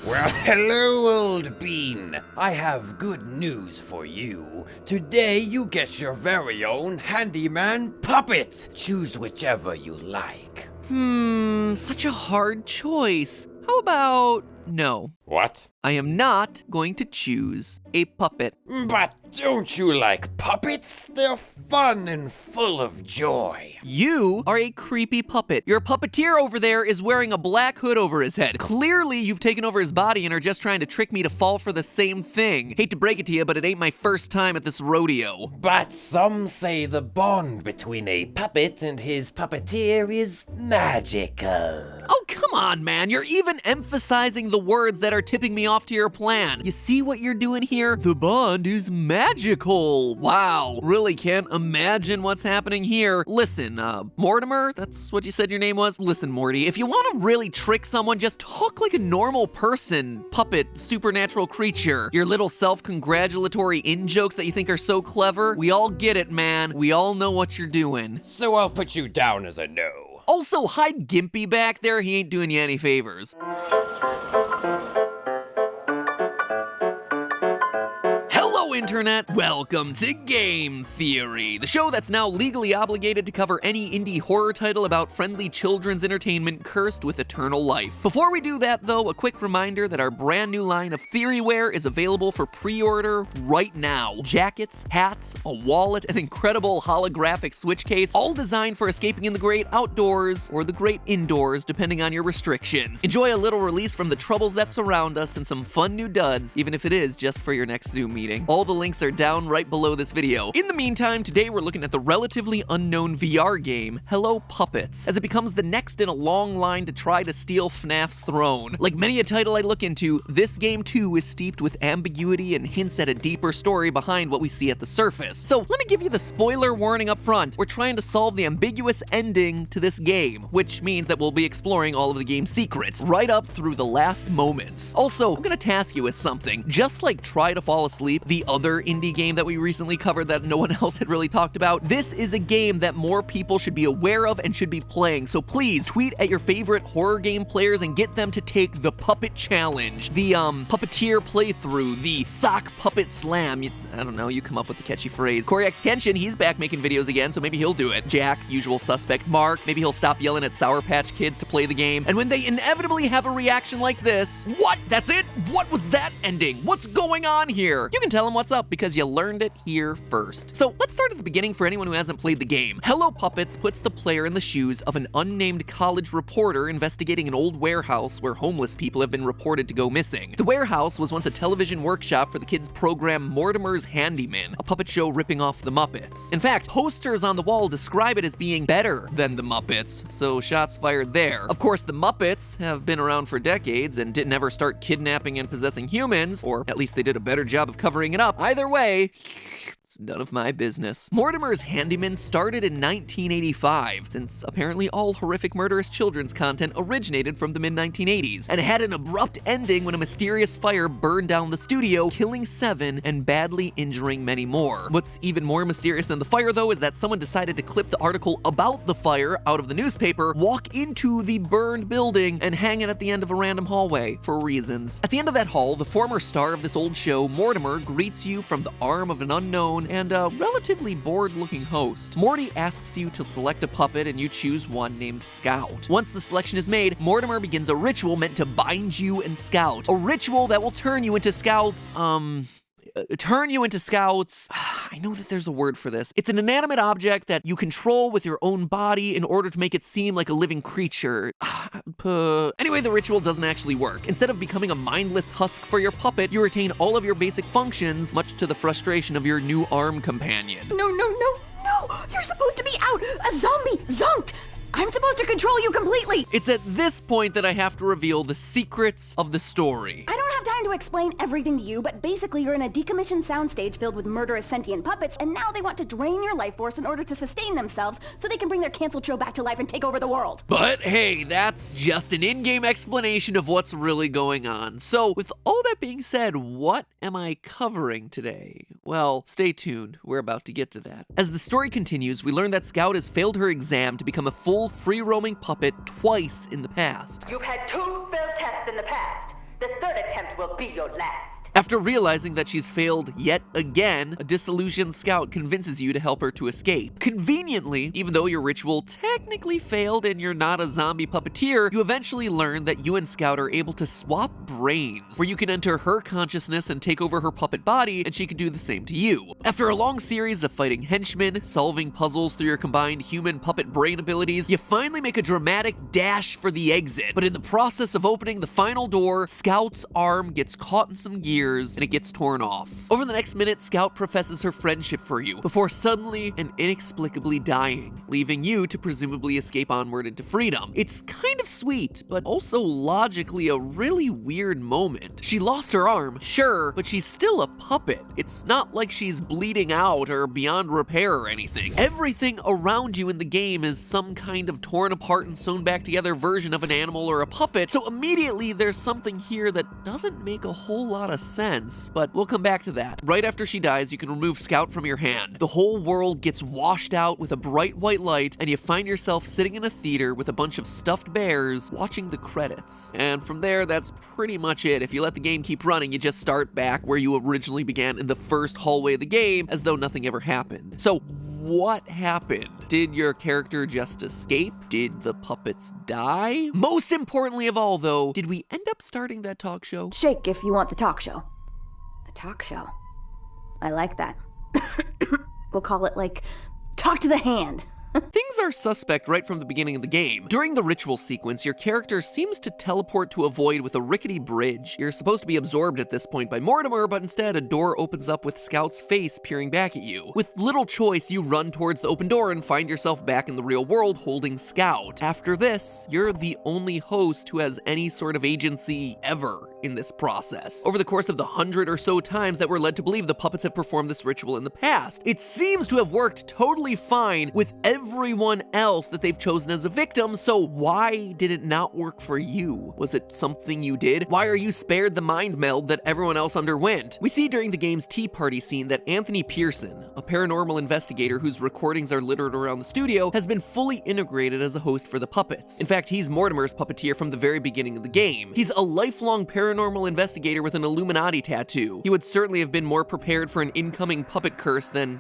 Well, hello, old bean. I have good news for you. Today you get your very own handyman puppet. Choose whichever you like. Such a hard choice. How about no? What? I am not going to choose a puppet. But don't you like puppets? They're fun and full of joy. You are a creepy puppet. Your puppeteer over there is wearing a black hood over his head. Clearly, you've taken over his body and are just trying to trick me to fall for the same thing. Hate to break it to you, but it ain't my first time at this rodeo. But some say the bond between a puppet and his puppeteer is magical. Oh, come on, man. You're even emphasizing the words that are tipping me off to your plan. You see what you're doing here? The bond is magical. Wow. Really can't imagine what's happening here. Listen, Mortimer, that's what you said your name was? Listen, Morty, if you want to really trick someone, just talk like a normal person, puppet, supernatural creature. Your little self-congratulatory in-jokes that you think are so clever, we all get it, man. We all know what you're doing. So I'll put you down as a no. Also, hide Gimpy back there. He ain't doing you any favors. Hello, Internet! Welcome to Game Theory, the show that's now legally obligated to cover any indie horror title about friendly children's entertainment cursed with eternal life. Before we do that, though, a quick reminder that our brand new line of THEORYWEAR is available for pre-order right now. Jackets, hats, a wallet, an incredible holographic switch case, all designed for escaping in the great outdoors or the great indoors, depending on your restrictions. Enjoy a little release from the troubles that surround us and some fun new duds, even if it is just for your next Zoom meeting. All the links are down right below this video. In the meantime, today we're looking at the relatively unknown VR game, Hello Puppets, as it becomes the next in a long line to try to steal FNAF's throne. Like many a title I look into, this game too is steeped with ambiguity and hints at a deeper story behind what we see at the surface. So let me give you the spoiler warning up front. We're trying to solve the ambiguous ending to this game, which means that we'll be exploring all of the game's secrets, right up through the last moments. Also, I'm gonna task you with something. Just like Try to Fall Asleep, the other indie game that we recently covered that no one else had really talked about, this is a game that more people should be aware of and should be playing. So please tweet at your favorite horror game players and get them to take the Puppet Challenge, the Puppeteer playthrough, the Sock Puppet Slam. I don't know, you come up with the catchy phrase. Corey X Kenshin, he's back making videos again, so maybe he'll do it. Jack, usual suspect. Mark, maybe he'll stop yelling at Sour Patch Kids to play the game. And when they inevitably have a reaction like this, what? That's it? What was that ending? What's going on here? You can tell them what's up because you learned it here first. So let's start at the beginning for anyone who hasn't played the game. Hello Puppets puts the player in the shoes of an unnamed college reporter investigating an old warehouse where homeless people have been reported to go missing. The warehouse was once a television workshop for the kids' program Mortimer's Handyman, a puppet show ripping off the Muppets. In fact, posters on the wall describe it as being better than the Muppets, so shots fired there. Of course, the Muppets have been around for decades and didn't ever start kidnapping and possessing humans, or at least they did a better job of covering it up. Either way, it's none of my business. Mortimer's Handyman started in 1985, since apparently all horrific murderous children's content originated from the mid-1980s, and had an abrupt ending when a mysterious fire burned down the studio, killing 7 and badly injuring many more. What's even more mysterious than the fire, though, is that someone decided to clip the article about the fire out of the newspaper, walk into the burned building, and hang it at the end of a random hallway, for reasons. At the end of that hall, the former star of this old show, Mortimer, greets you from the arm of an unknown and a relatively bored-looking host. Morty asks you to select a puppet and you choose one named Scout. Once the selection is made, Mortimer begins a ritual meant to bind you and Scout. A ritual that will turn you into Scouts, I know that there's a word for this. It's an inanimate object that you control with your own body in order to make it seem like a living creature. Anyway, the ritual doesn't actually work. Instead of becoming a mindless husk for your puppet, you retain all of your basic functions, much to the frustration of your new arm companion. No, you're supposed to be out! A zombie! Zonked! I'm supposed to control you completely! It's at this point that I have to reveal the secrets of the story. I don't have time to explain everything to you, but basically you're in a decommissioned soundstage filled with murderous sentient puppets, and now they want to drain your life force in order to sustain themselves so they can bring their canceled show back to life and take over the world. But hey, that's just an in-game explanation of what's really going on. So with all that being said, what am I covering today? Well, stay tuned. We're about to get to that. As the story continues, we learn that Scout has failed her exam to become a full free-roaming puppet twice in the past. You've had 2 failed tests in the past. The third attempt will be your last. After realizing that she's failed yet again, a disillusioned Scout convinces you to help her to escape. Conveniently, even though your ritual technically failed and you're not a zombie puppeteer, you eventually learn that you and Scout are able to swap brains, where you can enter her consciousness and take over her puppet body, and she can do the same to you. After a long series of fighting henchmen, solving puzzles through your combined human puppet brain abilities, you finally make a dramatic dash for the exit. But in the process of opening the final door, Scout's arm gets caught in some gears and it gets torn off. Over the next minute, Scout professes her friendship for you, before suddenly and inexplicably dying, leaving you to presumably escape onward into freedom. It's kind of sweet, but also logically a really weird moment. She lost her arm, sure, but she's still a puppet. It's not like she's bleeding out or beyond repair or anything. Everything around you in the game is some kind of torn apart and sewn back together version of an animal or a puppet, so immediately there's something here that doesn't make a whole lot of sense, but we'll come back to that. Right after she dies, you can remove Scout from your hand. The whole world gets washed out with a bright white light, and you find yourself sitting in a theater with a bunch of stuffed bears watching the credits. And from there, that's pretty much it. If you let the game keep running, you just start back where you originally began in the first hallway of the game, as though nothing ever happened. So, what happened? Did your character just escape? Did the puppets die? Most importantly of all, though, did we end up starting that talk show? Shake if you want the talk show. A talk show. I like that. We'll call it, like, Talk to the Hand. Things are suspect right from the beginning of the game. During the ritual sequence, your character seems to teleport to a void with a rickety bridge. You're supposed to be absorbed at this point by Mortimer, but instead a door opens up with Scout's face peering back at you. With little choice, you run towards the open door and find yourself back in the real world holding Scout. After this, you're the only host who has any sort of agency ever in this process. Over the course of the 100 or so times that we're led to believe the puppets have performed this ritual in the past, it seems to have worked totally fine with everyone else that they've chosen as a victim, so why did it not work for you? Was it something you did? Why are you spared the mind meld that everyone else underwent? We see during the game's tea party scene that Anthony Pearson, a paranormal investigator whose recordings are littered around the studio, has been fully integrated as a host for the puppets. In fact, he's Mortimer's puppeteer from the very beginning of the game. He's a lifelong paranormal investigator with an Illuminati tattoo. He would certainly have been more prepared for an incoming puppet curse than,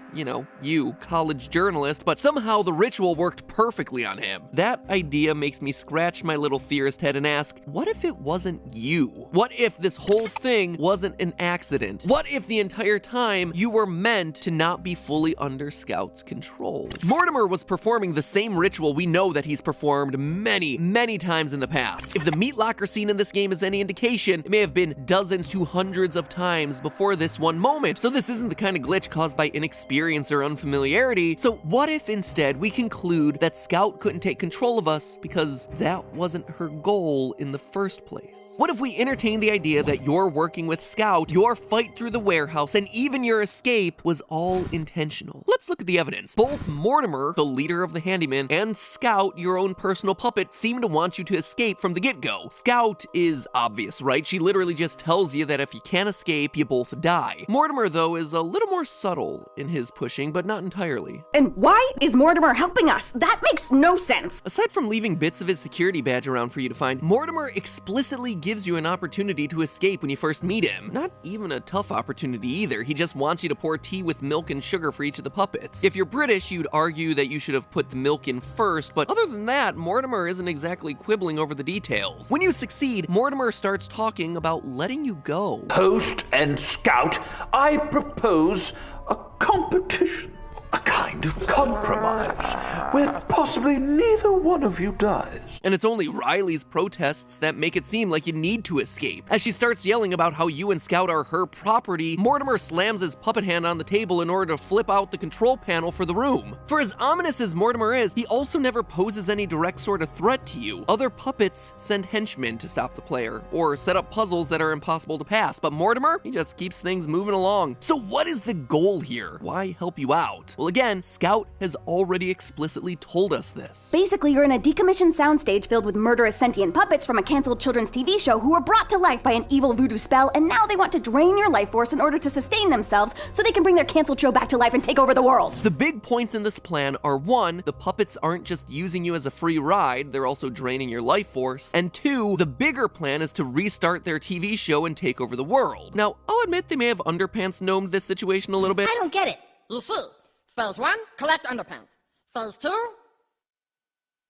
you, college journalist, but somehow the ritual worked perfectly on him. That idea makes me scratch my little theorist head and ask, what if it wasn't you? What if this whole thing wasn't an accident? What if the entire time you were meant to not be fully under Scout's control? Mortimer was performing the same ritual we know that he's performed many, many times in the past. If the meat locker scene in this game is any indication, it may have been dozens to hundreds of times before this one moment. So this isn't the kind of glitch caused by inexperience or unfamiliarity. So what if instead we conclude that Scout couldn't take control of us because that wasn't her goal in the first place? What if we entertain the idea that you're working with Scout, your fight through the warehouse, and even your escape was all intentional? Let's look at the evidence. Both Mortimer, the leader of the Handyman, and Scout, your own personal puppet, seem to want you to escape from the get-go. Scout is obvious, right? She literally just tells you that if you can't escape, you both die. Mortimer, though, is a little more subtle in his pushing, but not entirely. And why is Mortimer helping us? That makes no sense. Aside from leaving bits of his security badge around for you to find, Mortimer explicitly gives you an opportunity to escape when you first meet him. Not even a tough opportunity either. He just wants you to pour tea with milk and sugar for each of the puppets. If you're British, you'd argue that you should have put the milk in first, but other than that, Mortimer isn't exactly quibbling over the details. When you succeed, Mortimer starts talking about letting you go. Host and Scout, I propose a competition. A kind of compromise, where possibly neither one of you dies. And it's only Riley's protests that make it seem like you need to escape. As she starts yelling about how you and Scout are her property, Mortimer slams his puppet hand on the table in order to flip out the control panel for the room. For as ominous as Mortimer is, he also never poses any direct sort of threat to you. Other puppets send henchmen to stop the player, or set up puzzles that are impossible to pass, but Mortimer, he just keeps things moving along. So what is the goal here? Why help you out? Well, again, Scout has already explicitly told us this. Basically, you're in a decommissioned soundstage filled with murderous sentient puppets from a canceled children's TV show who were brought to life by an evil voodoo spell, and now they want to drain your life force in order to sustain themselves so they can bring their canceled show back to life and take over the world. The big points in this plan are 1, the puppets aren't just using you as a free ride, they're also draining your life force, and 2, the bigger plan is to restart their TV show and take over the world. Now, I'll admit they may have underpants gnomed this situation a little bit. I don't get it. You see, phase 1, collect underpants. Phase 2,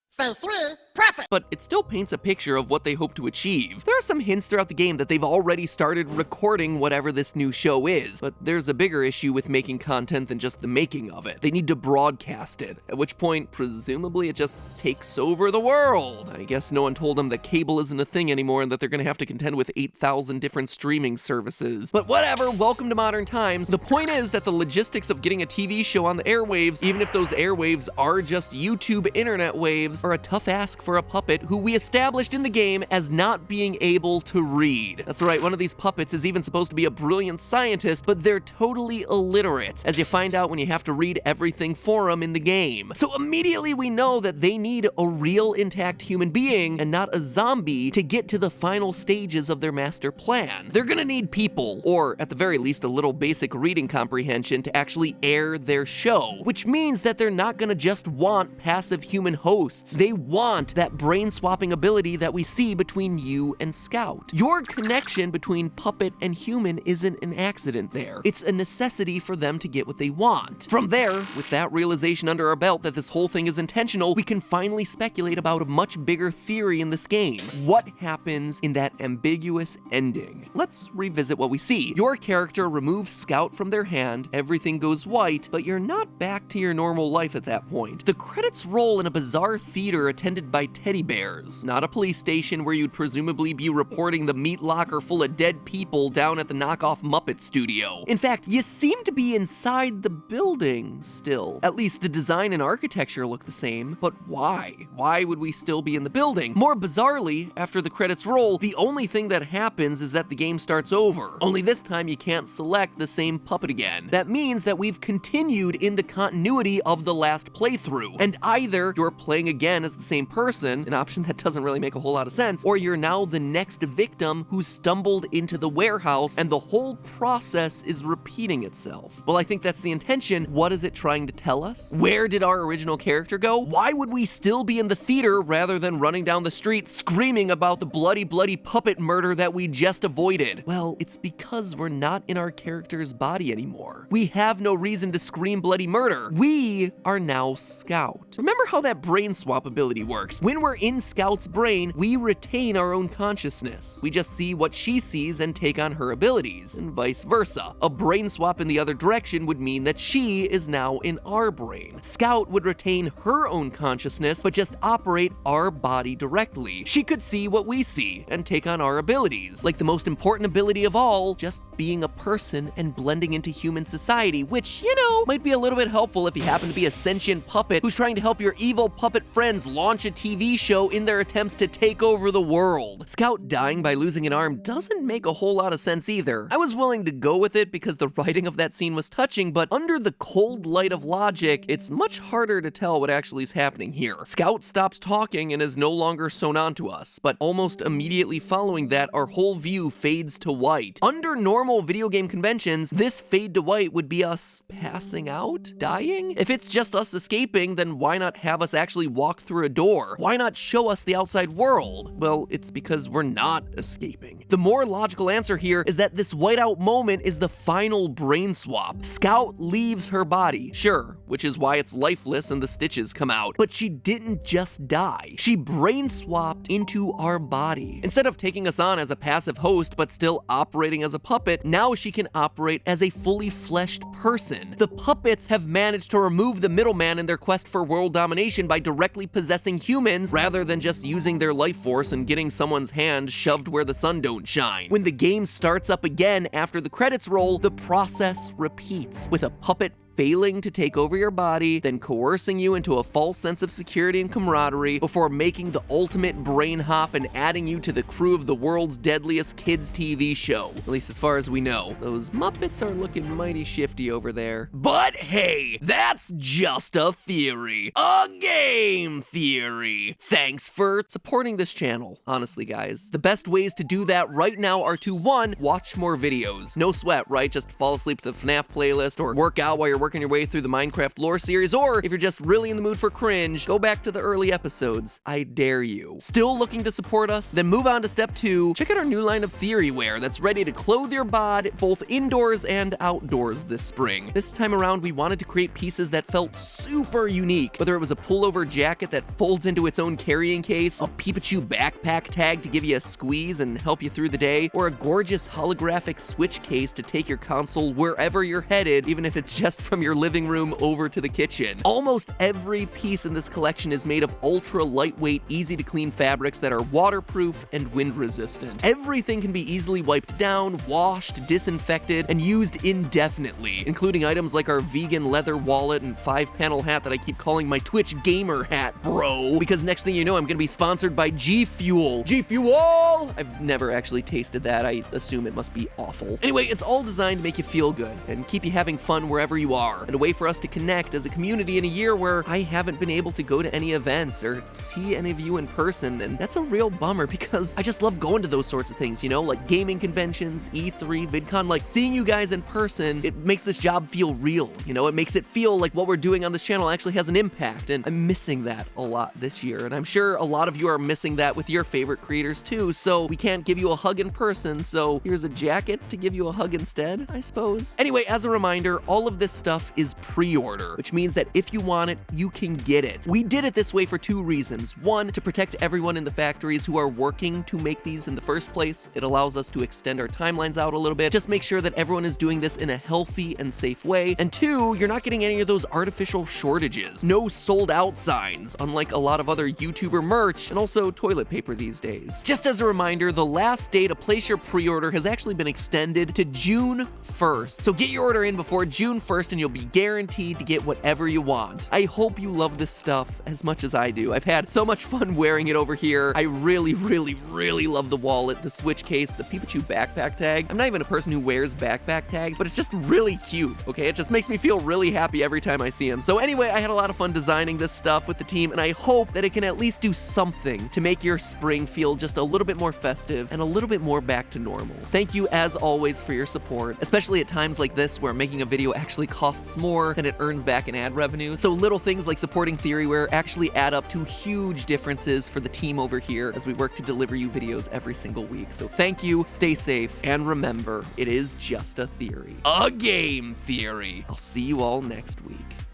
phase 3, profit. But it still paints a picture of what they hope to achieve. There are some hints throughout the game that they've already started recording whatever this new show is, but there's a bigger issue with making content than just the making of it. They need to broadcast it, at which point, presumably, it just takes over the world. I guess no one told them that cable isn't a thing anymore and that they're gonna have to contend with 8,000 different streaming services. But whatever, welcome to modern times. The point is that the logistics of getting a TV show on the airwaves, even if those airwaves are just YouTube internet waves, are a tough ask for a puppet who we established in the game as not being able to read. That's right, one of these puppets is even supposed to be a brilliant scientist, but they're totally illiterate, as you find out when you have to read everything for them in the game. So immediately we know that they need a real intact human being and not a zombie to get to the final stages of their master plan. They're gonna need people, or at the very least a little basic reading comprehension to actually air their show, which means that they're not gonna just want passive human hosts. They want that brain swapping ability that we see between you and Scout. Your connection between puppet and human isn't an accident there. It's a necessity for them to get what they want. From there, with that realization under our belt that this whole thing is intentional, we can finally speculate about a much bigger theory in this game. What happens in that ambiguous ending? Let's revisit what we see. Your character removes Scout from their hand, everything goes white, but you're not back to your normal life at that point. The credits roll in a bizarre theater attended by teddy bears, not a police station where you'd presumably be reporting the meat locker full of dead people down at the knockoff Muppet studio. In fact, you seem to be inside the building still. At least the design and architecture look the same, but why? Why would we still be in the building? More bizarrely, after the credits roll, the only thing that happens is that the game starts over. Only this time you can't select the same puppet again. That means that we've continued in the continuity of the last playthrough, and either you're playing again as the same person, an option that doesn't really make a whole lot of sense, or you're now the next victim who stumbled into the warehouse and the whole process is repeating itself. Well, I think that's the intention. What is it trying to tell us? Where did our original character go? Why would we still be in the theater rather than running down the street screaming about the bloody puppet murder that we just avoided? Well, it's because we're not in our character's body anymore. We have no reason to scream bloody murder. We are now Scout. Remember how that brain swap ability works. When we're in Scout's brain, we retain our own consciousness. We just see what she sees and take on her abilities, and vice versa. A brain swap in the other direction would mean that she is now in our brain. Scout would retain her own consciousness, but just operate our body directly. She could see what we see and take on our abilities, like the most important ability of all, just being a person and blending into human society, which, you know, might be a little bit helpful if you happen to be a sentient puppet who's trying to help your evil puppet friends launch a TV show in their attempts to take over the world. Scout dying by losing an arm doesn't make a whole lot of sense either. I was willing to go with it because the writing of that scene was touching, but under the cold light of logic, it's much harder to tell what actually is happening here. Scout stops talking and is no longer sewn onto us, but almost immediately following that, our whole view fades to white. Under normal video game conventions, this fade to white would be us passing out? Dying? If it's just us escaping, then why not have us actually walk through a door? Why not show us the outside world? Well, it's because we're not escaping. The more logical answer here is that this whiteout moment is the final brain swap. Scout leaves her body, sure, which is why it's lifeless and the stitches come out, but she didn't just die. She brain swapped into our body. Instead of taking us on as a passive host but still operating as a puppet, now she can operate as a fully fleshed person. The puppets have managed to remove the middleman in their quest for world domination by directly possessing humans rather than just using their life force and getting someone's hand shoved where the sun don't shine. When the game starts up again after the credits roll, the process repeats with a puppet failing to take over your body, then coercing you into a false sense of security and camaraderie before making the ultimate brain hop and adding you to the crew of the world's deadliest kids TV show. At least as far as we know. Those Muppets are looking mighty shifty over there. But hey, that's just a theory. A game theory. Thanks for supporting this channel. Honestly, guys, the best ways to do that right now are to 1, watch more videos. No sweat, right? Just fall asleep to the FNAF playlist or work out while you're working your way through the Minecraft lore series, or if you're just really in the mood for cringe, go back to the early episodes. I dare you. Still looking to support us? Then move on to step 2. Check out our new line of THEORYWEAR that's ready to clothe your bod both indoors and outdoors this spring. This time around, we wanted to create pieces that felt super unique, whether it was a pullover jacket that folds into its own carrying case, a Pikachu backpack tag to give you a squeeze and help you through the day, or a gorgeous holographic Switch case to take your console wherever you're headed, even if it's just from your living room over to the kitchen. Almost every piece in this collection is made of ultra lightweight, easy to clean fabrics that are waterproof and wind resistant. Everything can be easily wiped down, washed, disinfected, and used indefinitely, including items like our vegan leather wallet and 5-panel hat that I keep calling my Twitch gamer hat, bro, because next thing you know, I'm gonna be sponsored by G Fuel. G Fuel! I've never actually tasted that. I assume it must be awful. Anyway, it's all designed to make you feel good and keep you having fun wherever you are, and a way for us to connect as a community in a year where I haven't been able to go to any events or see any of you in person, and that's a real bummer because I just love going to those sorts of things, you know, like gaming conventions, E3, VidCon, like seeing you guys in person. It makes this job feel real, you know, it makes it feel like what we're doing on this channel actually has an impact, and I'm missing that a lot this year, and I'm sure a lot of you are missing that with your favorite creators too, so we can't give you a hug in person, so here's a jacket to give you a hug instead, I suppose. Anyway, as a reminder, all of this stuff is pre-order, which means that if you want it, you can get it. We did it this way for 2 reasons. 1, to protect everyone in the factories who are working to make these in the first place. It allows us to extend our timelines out a little bit, just make sure that everyone is doing this in a healthy and safe way. And 2, you're not getting any of those artificial shortages. No sold out signs, unlike a lot of other YouTuber merch, and also toilet paper these days. Just as a reminder, the last day to place your pre-order has actually been extended to June 1st. So get your order in before June 1st and you'll be guaranteed to get whatever you want. I hope you love this stuff as much as I do. I've had so much fun wearing it over here. I really, really, really love the wallet, the Switch case, the Pikachu backpack tag. I'm not even a person who wears backpack tags, but it's just really cute, okay? It just makes me feel really happy every time I see him. So anyway, I had a lot of fun designing this stuff with the team, and I hope that it can at least do something to make your spring feel just a little bit more festive and a little bit more back to normal. Thank you as always for your support, especially at times like this where making a video actually costs more than it earns back in ad revenue. So little things like supporting THEORYWEAR actually add up to huge differences for the team over here as we work to deliver you videos every single week. So thank you, stay safe, and remember, it is just a theory. A game theory. I'll see you all next week.